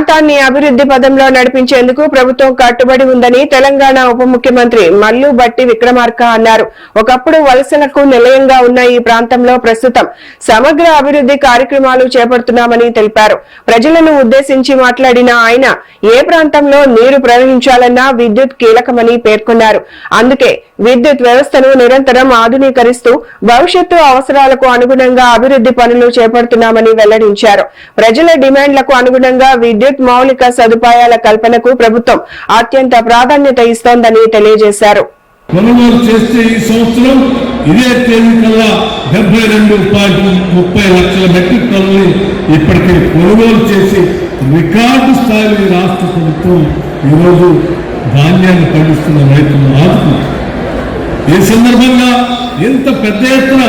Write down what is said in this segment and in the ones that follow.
ప్రాంతాన్ని అభివృద్ధి పదంలో నడిపించేందుకు ప్రభుత్వం కట్టుబడి ఉందని తెలంగాణ ఉప ముఖ్యమంత్రి మల్లు భట్టి విక్రమార్క అన్నారు. ఒకప్పుడు వలసలకు నిలయంగా ఉన్న ఈ ప్రాంతంలో ప్రస్తుతం సమగ్ర అభివృద్ధి కార్యక్రమాలు చేపడుతున్నామని తెలిపారు. ప్రజలను ఉద్దేశించి మాట్లాడిన ఆయన ఏ ప్రాంతంలో నీరు ప్రవహించాలన్నా విద్యుత్ కీలకమని పేర్కొన్నారు. అందుకే విద్యుత్ వ్యవస్థను నిరంతరం ఆధునీకరిస్తూ భవిష్యత్తు అవసరాలకు అనుగుణంగా అభివృద్ధి పనులు చేపడుతున్నామని వెల్లడించారు. ప్రజల డిమాండ్లకు అనుగుణంగా విద్యుత్ మౌలిక సదుపాయాల కల్పనకు ప్రభుత్వం అత్యంత ప్రాధాన్యత ఇస్తోందని తెలియజేశారు. కొనుగోలు చేస్తే ఈ సంవత్సరం ఇదే తేదీ కల్లా 72.30 లక్షల మెట్రిక్ టన్నులు ఇప్పటికే కొనుగోలు చేసి రికార్డు స్థాయిలో రాష్ట్ర ప్రభుత్వం ఈరోజు ధాన్యాన్ని పండిస్తున్న రైతులను ఆదుకుంది. ఈ సందర్భంగా ఇంత పెద్ద ఎత్తున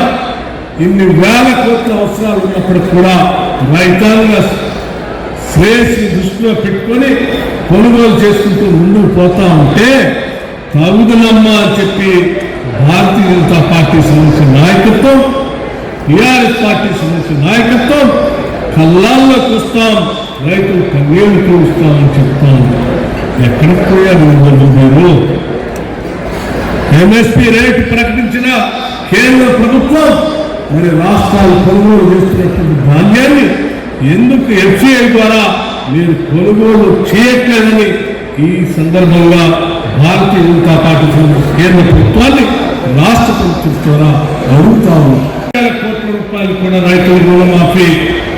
ఇన్ని వేల కోట్ల అవసరాలు ఉన్నప్పటికీ కూడా రైతాంగ శ్రేయస్సుని దృష్టిలో పెట్టుకొని కొనుగోలు చేసుకుంటూ ముందుకు పోతా ఉంటే తగుదలమ్మా అని చెప్పి భారతీయ జనతా పార్టీ సంబంధించిన నాయకత్వం, టీఆర్ఎస్ పార్టీ సంబంధించిన నాయకత్వం కళ్ళాల్లోకి వస్తాం, రైతులు కన్నీళ్లు చూస్తామని చెప్తాం. ఎక్కడికి పోయారు మీరు? ఎంఎస్పీ రేటు ప్రకటించిన కేంద్ర ప్రభుత్వం మరి రాష్ట్రాలు కొనుగోలు చేస్తున్నటువంటి ధాన్యాన్ని ఎందుకు ఎఫ్సిఐ ద్వారా మీరు కొనుగోలు చేయట్లేదని ఈ సందర్భంగా భారతీయ జనతా పార్టీ కేంద్ర ప్రభుత్వాన్ని రాష్ట్ర ప్రభుత్వం ద్వారా అడుగుతాము. కోట్ల రూపాయలు కూడా రైతుల రుణమాఫీ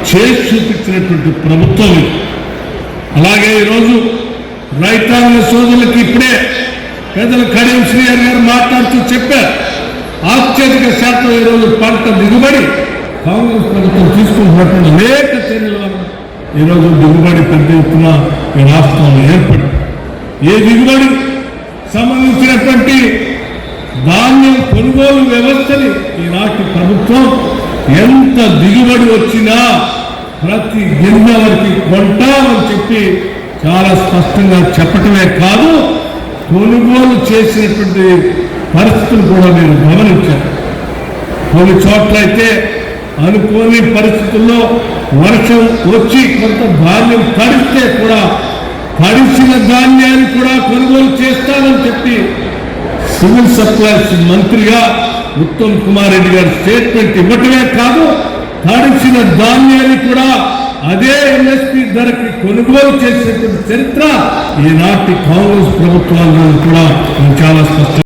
చేసి చూపించినటువంటి ప్రభుత్వం. అలాగే ఈరోజు రైతాంగ సోదరులకు ఇప్పుడే పెద్దలు కడియం శ్రీహరి గారు మాట్లాడుతూ చెప్పారు, అత్యధిక శాతం ఈరోజు పంట దిగుబడి కాంగ్రెస్ ప్రభుత్వం తీసుకుంటున్నటువంటి అనేక చర్యల వల్ల ఈరోజు దిగుబడి పెద్ద ఎత్తున ఈ రాష్ట్రంలో ఏర్పడింది. ఏ దిగుబడి సంబంధించినటువంటి ధాన్యం కొనుగోలు వ్యవస్థని ఈనాటి ప్రభుత్వం ఎంత దిగుబడి వచ్చినా ప్రతి గింజ వరకు కొంటామని చెప్పి చాలా స్పష్టంగా చెప్పటమే కాదు, కొనుగోలు చేసినటువంటి పరిస్థితులు కూడా మీరు గమనించారు. కొన్ని చోట్ల అయితే అనుకోని పరిస్థితుల్లో వర్షం వచ్చి కొంత ధాన్యం తడిస్తే కూడా తడిసిన ధాన్యాన్ని కూడా కొనుగోలు చేస్తానని చెప్పి సివిల్ సప్లైస్ మంత్రిగా ఉత్తమ్ కుమార్ రెడ్డి గారు స్టేట్మెంట్ ఇవ్వటమే కాదు, తడిసిన ధాన్యాన్ని కూడా అదే ఎంఎస్పీ ధరకి కొనుగోలు చేసినటువంటి చరిత్ర ఈనాటి కాంగ్రెస్ ప్రభుత్వాలను కూడా చాలా స్పష్టం.